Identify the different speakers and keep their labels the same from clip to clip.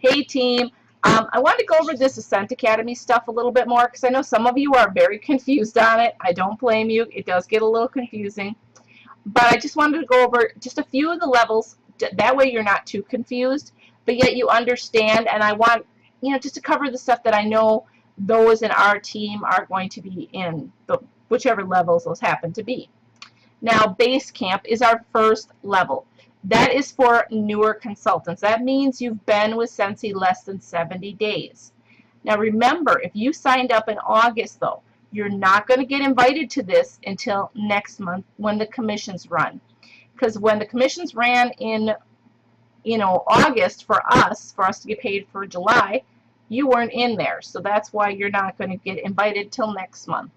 Speaker 1: Hey team, I wanted to go over this Ascent Academy stuff a little bit more because I know some of you are very confused on it. I don't blame you. It does get a little confusing. But I just wanted to go over just a few of the levels. That way you're not too confused, but yet you understand. And I want, just to cover the stuff that I know those in our team are going to be in, whichever levels those happen to be. Now, base camp is our first level. That is for newer consultants. That means you've been with Sensi less than 70 days. Now remember, if you signed up in August though, you're not going to get invited to this until next month when the commissions run. Because when the commissions ran in, August for us to get paid for July, you weren't in there. So that's why you're not going to get invited till next month.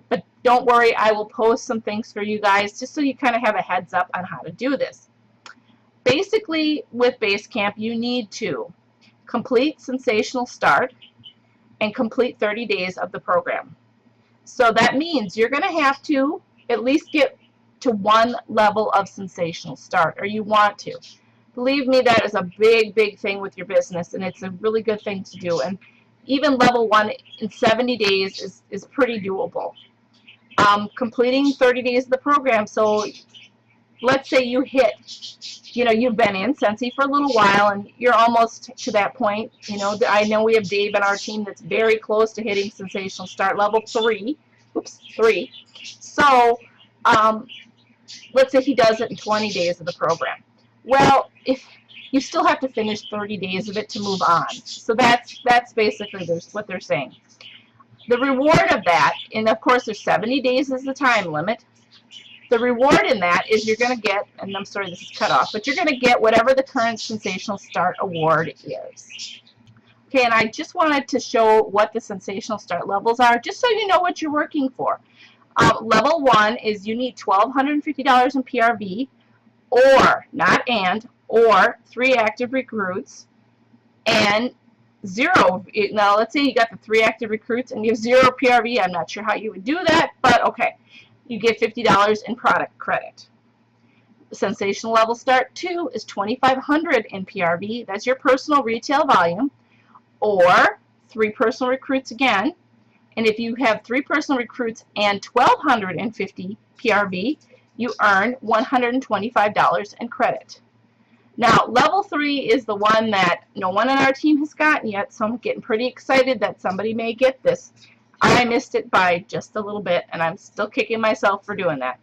Speaker 1: But don't worry, I will post some things for you guys just so you kind of have a heads up on how to do this. Basically, with Basecamp, you need to complete Sensational Start and complete 30 days of the program. So that means you're going to have to at least get to one level of Sensational Start, or you want to. Believe me, that is a big, big thing with your business, and it's a really good thing to do. And even level 1 in 70 days is pretty doable. Completing 30 days of the program, so let's say you hit, you've been in Sensi for a little while and you're almost to that point. I know we have Dave on our team that's very close to hitting Sensational Start level 3. Oops, 3. So let's say he does it in 20 days of the program. Well, if you still have to finish 30 days of it to move on. So that's basically what they're saying. The reward of that, and of course there's 70 days is the time limit. The reward in that is you're going to get, and I'm sorry this is cut off, but you're going to get whatever the current Sensational Start award is. Okay, and I just wanted to show what the Sensational Start levels are, just so you know what you're working for. Level 1 is you need $1,250 in PRV, or 3 active recruits, and 0. Now, let's say you got the 3 active recruits and you have 0 PRV. I'm not sure how you would do that, but okay. You get $50 in product credit. Sensational Level Start 2 is $2,500 in PRV. That's your personal retail volume, or 3 personal recruits again. And if you have 3 personal recruits and $1,250 PRV, you earn $125 in credit. Now, level 3 is the one that no one on our team has gotten yet, so I'm getting pretty excited that somebody may get this. I missed it by just a little bit, and I'm still kicking myself for doing that.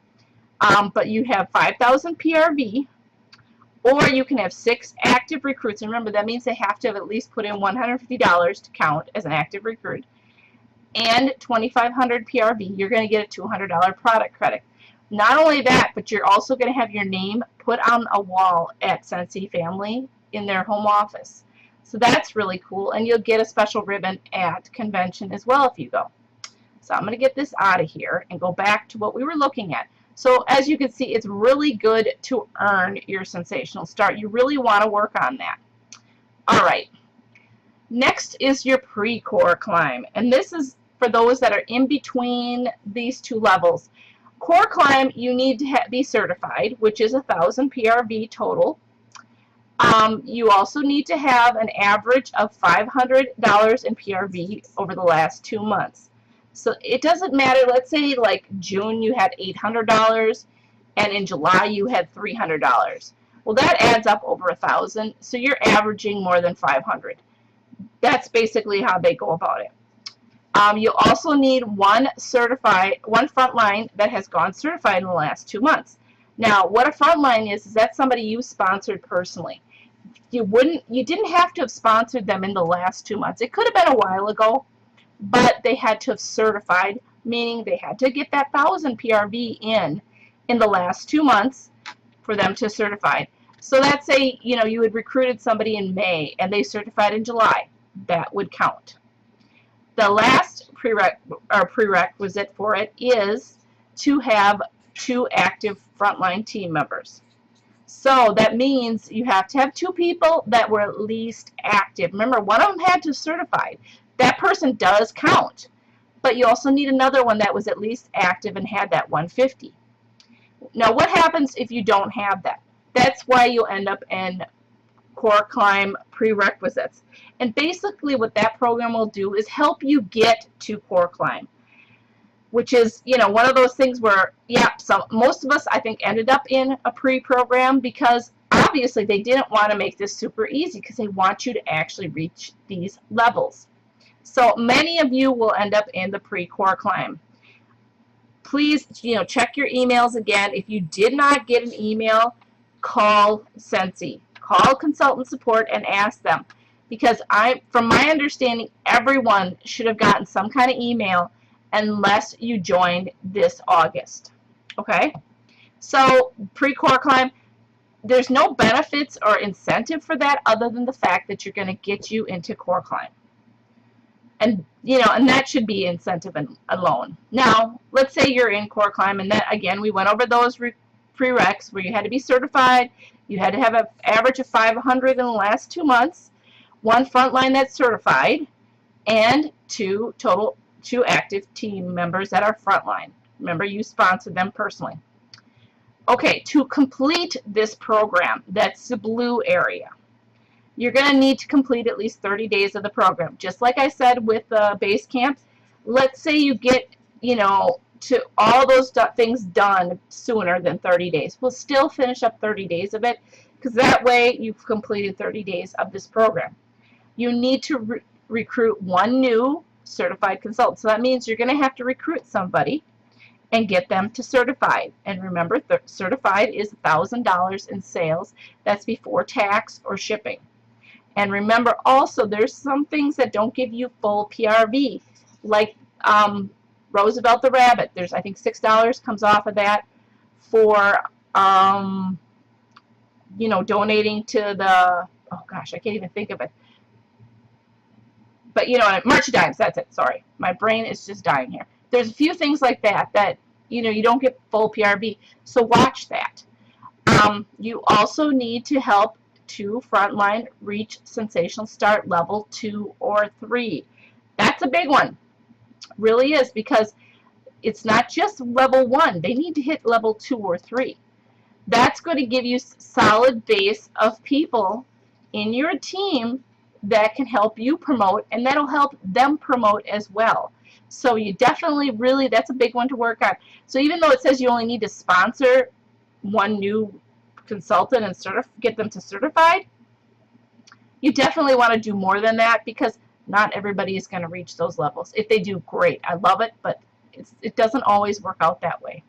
Speaker 1: But you have 5,000 PRV, or you can have 6 active recruits. And remember, that means they have to have at least put in $150 to count as an active recruit. And 2,500 PRV, you're going to get a $200 product credit. Not only that, but you're also going to have your name put on a wall at Sensi Family in their home office. So that's really cool, and you'll get a special ribbon at convention as well if you go. So I'm going to get this out of here and go back to what we were looking at. So as you can see, it's really good to earn your Sensational Start. You really want to work on that. All right. Next is your pre-core climb, and this is for those that are in between these two levels. Core climb, you need to be certified, which is 1,000 PRV total. You also need to have an average of $500 in PRV over the last 2 months. So it doesn't matter, let's say like June you had $800 and in July you had $300. Well, that adds up over 1,000, so you're averaging more than 500. That's basically how they go about it. You also need one frontline that has gone certified in the last 2 months. Now, what a frontline is that somebody you sponsored personally. You didn't have to have sponsored them in the last 2 months. It could have been a while ago, but they had to have certified, meaning they had to get that 1,000 PRV in the last 2 months for them to certify. So let's say you had recruited somebody in May and they certified in July. That would count. The last prerequisite for it is to have 2 active frontline team members. So that means you have to have 2 people that were at least active. Remember, one of them had to certify. That person does count, but you also need another one that was at least active and had that 150. Now, what happens if you don't have that? That's why you'll end up in core climb prerequisites. And basically what that program will do is help you get to core climb, which is, you know, one of those things where, yeah, so most of us, I think, ended up in a pre-program because obviously they didn't want to make this super easy because they want you to actually reach these levels. So many of you will end up in the pre-core climb. Please, you know, check your emails again. If you did not get an email, call Sensi. Call consultant support and ask them, because from my understanding, everyone should have gotten some kind of email unless you joined this August. Okay? So pre-core climb, there's no benefits or incentive for that other than the fact that you're going to get you into core climb. And, you know, and that should be incentive alone. Now, let's say you're in core climb, and that, again, we went over those prereqs where you had to be certified, you had to have an average of 500 in the last 2 months, 1 frontline that's certified, and 2 active team members that are frontline. Remember, you sponsored them personally. Okay, to complete this program, that's the blue area, you're going to need to complete at least 30 days of the program. Just like I said with the base camp, let's say you get, you know, to all those things done sooner than 30 days. We'll still finish up 30 days of it because that way you've completed 30 days of this program. You need to recruit 1 new certified consultant. So that means you're going to have to recruit somebody and get them to certified. And remember, certified is $1,000 in sales. That's before tax or shipping. And remember also, there's some things that don't give you full PRV, like Roosevelt the Rabbit. There's, I think, $6 comes off of that for, you know, donating to the, oh gosh, I can't even think of it. But, you know, merchandise, that's it, sorry. My brain is just dying here. There's a few things like that, you know, you don't get full PRV. So watch that. You also need to help 2 frontline reach sensational start level 2 or 3. That's a big one. Really is, because it's not just level 1. They need to hit level 2 or 3. That's going to give you a solid base of people in your team that can help you promote, and that'll help them promote as well. So you definitely, really, that's a big one to work on. So even though it says you only need to sponsor 1 new consultant and get them to certified, you definitely want to do more than that, because not everybody is going to reach those levels. If they do, great, I love it, but it doesn't always work out that way.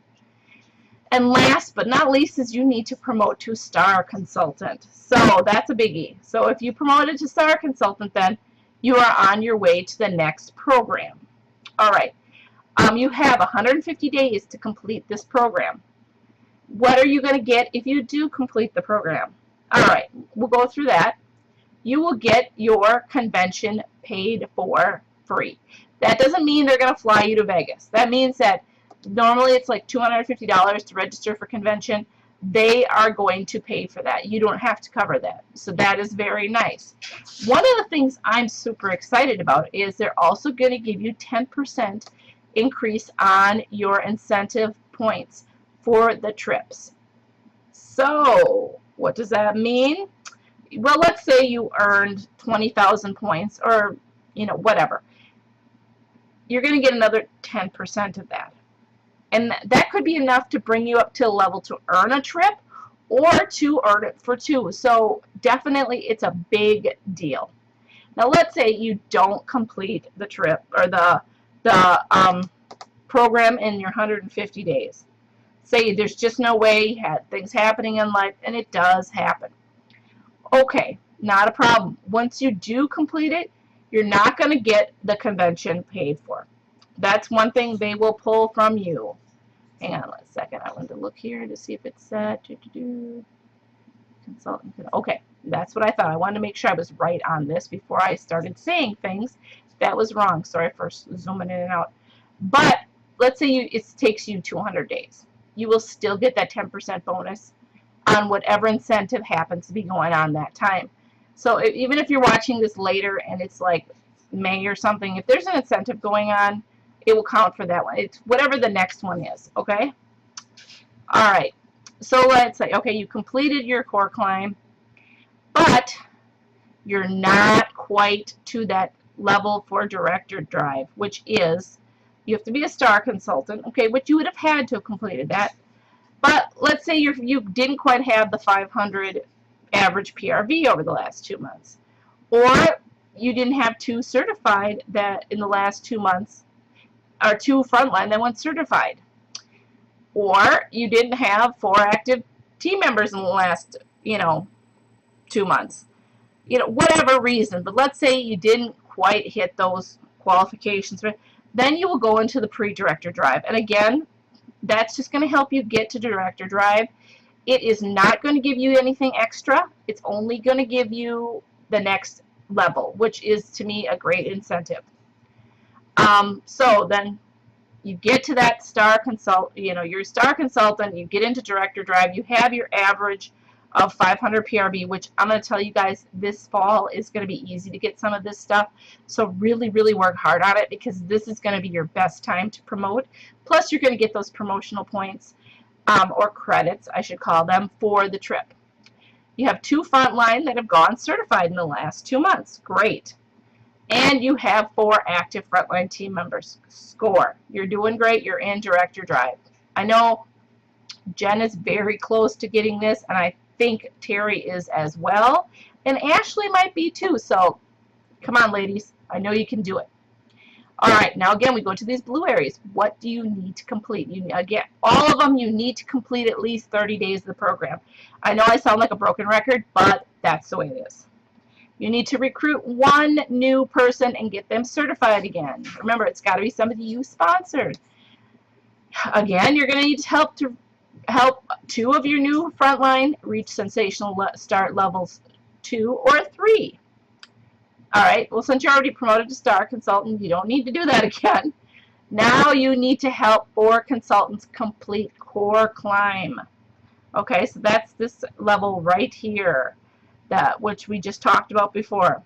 Speaker 1: And last but not least is you need to promote to star consultant. So that's a biggie. So if you promoted to star consultant, then you are on your way to the next program. All right, you have 150 days to complete this program. What are you going to get if you do complete the program? All right, we'll go through that. You will get your convention paid for free. That doesn't mean they're going to fly you to Vegas. That means that normally it's like $250 to register for convention. They are going to pay for that. You don't have to cover that. So that is very nice. One of the things I'm super excited about is they're also going to give you 10% increase on your incentive points for the trips. So what does that mean? Well, let's say you earned 20,000 points, or, you know, whatever. You're going to get another 10% of that. And that could be enough to bring you up to a level to earn a trip, or to earn it for 2. So definitely it's a big deal. Now let's say you don't complete the trip or the program in your 150 days. Say there's just no way, you had things happening in life, and it does happen. Okay, not a problem. Once you do complete it, you're not going to get the convention paid for. That's one thing they will pull from you. Hang on a second. I want to look here to see if it said consultant. Okay, that's what I thought. I wanted to make sure I was right on this before I started saying things. That was wrong. Sorry for zooming in and out. But let's say it takes you 200 days. You will still get that 10% bonus on whatever incentive happens to be going on that time. So even if you're watching this later and it's like May or something, if there's an incentive going on, it will count for that one. It's whatever the next one is, okay? All right. So let's say, okay, you completed your core climb, but you're not quite to that level for director drive, which is you have to be a STAR consultant, okay, which you would have had to have completed that. But let's say you didn't quite have the 500 average PRV over the last 2 months. Or you didn't have 2 certified that in the last 2 months, or 2 frontline that went certified. Or you didn't have 4 active team members in the last, 2 months. Whatever reason, but let's say you didn't quite hit those qualifications, then you will go into the pre-director drive. And again, that's just going to help you get to director drive. It is not going to give you anything extra. It's only going to give you the next level, which is, to me, a great incentive. So then you get to that STAR consult, you're a STAR consultant, you get into director drive, you have your average of 500 PRV, which I'm going to tell you guys this fall is going to be easy to get some of this stuff. So really, really work hard on it, because this is going to be your best time to promote. Plus, you're going to get those promotional points, or credits, I should call them, for the trip. You have 2 frontline that have gone certified in the last 2 months. Great. And you have 4 active frontline team members. Score. You're doing great. You're in director drive. I know Jen is very close to getting this, and I think Terry is as well. And Ashley might be too. So come on, ladies. I know you can do it. All right, now again, we go to these blue areas. What do you need to complete? Again, all of them, you need to complete at least 30 days of the program. I know I sound like a broken record, but that's the way it is. You need to recruit 1 new person and get them certified again. Remember, it's got to be somebody you sponsored. Again, you're going to need to help 2 of your new frontline reach sensational start levels 2 or 3. All right, well, since you're already promoted to STAR consultant, you don't need to do that again. Now you need to help 4 consultants complete core climb. Okay, so that's this level right here, which we just talked about before.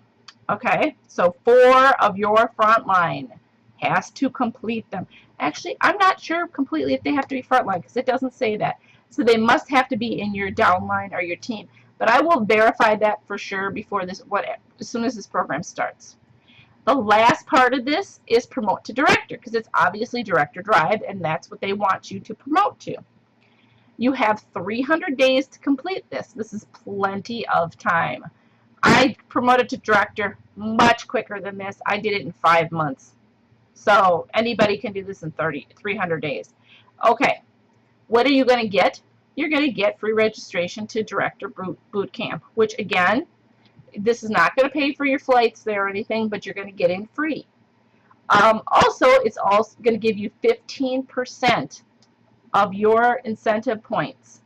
Speaker 1: Okay, so 4 of your frontline has to complete them. Actually, I'm not sure completely if they have to be frontline, because it doesn't say that. So they must have to be in your downline or your team. But I will verify that for sure before this, as soon as this program starts. The last part of this is promote to director, because it's obviously director drive, and that's what they want you to promote to. You have 300 days to complete this. This is plenty of time. I promoted to director much quicker than this. I did it in 5 months. So anybody can do this in 300 days. Okay, what are you going to get? You're going to get free registration to Director Boot Camp, which again, this is not going to pay for your flights there or anything, but you're going to get in free. Also, it's also going to give you 15% of your incentive points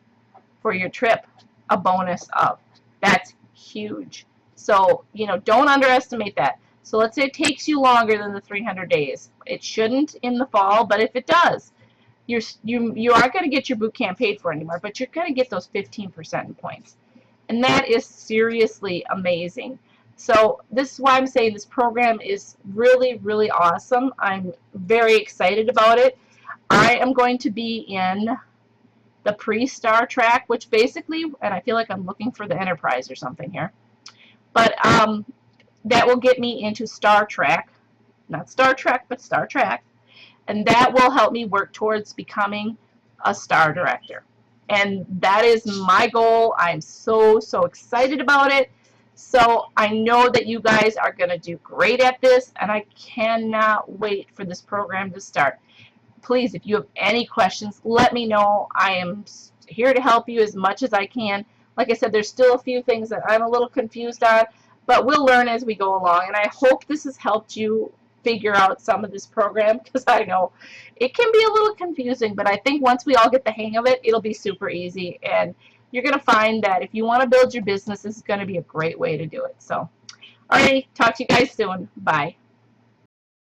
Speaker 1: for your trip, a bonus of. That's huge. So, don't underestimate that. So let's say it takes you longer than the 300 days. It shouldn't in the fall, but if it does, you aren't going to get your boot camp paid for anymore, but you're going to get those 15% in points. And that is seriously amazing. So this is why I'm saying this program is really, really awesome. I'm very excited about it. I am going to be in the pre-STAR track, which basically, and I feel like I'm looking for the Enterprise or something here, but that will get me into STAR track, not Star Trek, but STAR track, and that will help me work towards becoming a STAR director. And that is my goal. I'm so, so excited about it. So I know that you guys are going to do great at this, and I cannot wait for this program to start. Please, if you have any questions, let me know. I am here to help you as much as I can. Like I said, there's still a few things that I'm a little confused on, but we'll learn as we go along. And I hope this has helped you figure out some of this program, because I know it can be a little confusing, but I think once we all get the hang of it, it'll be super easy. And you're going to find that if you want to build your business, this is going to be a great way to do it. So, alrighty, talk to you guys soon. Bye.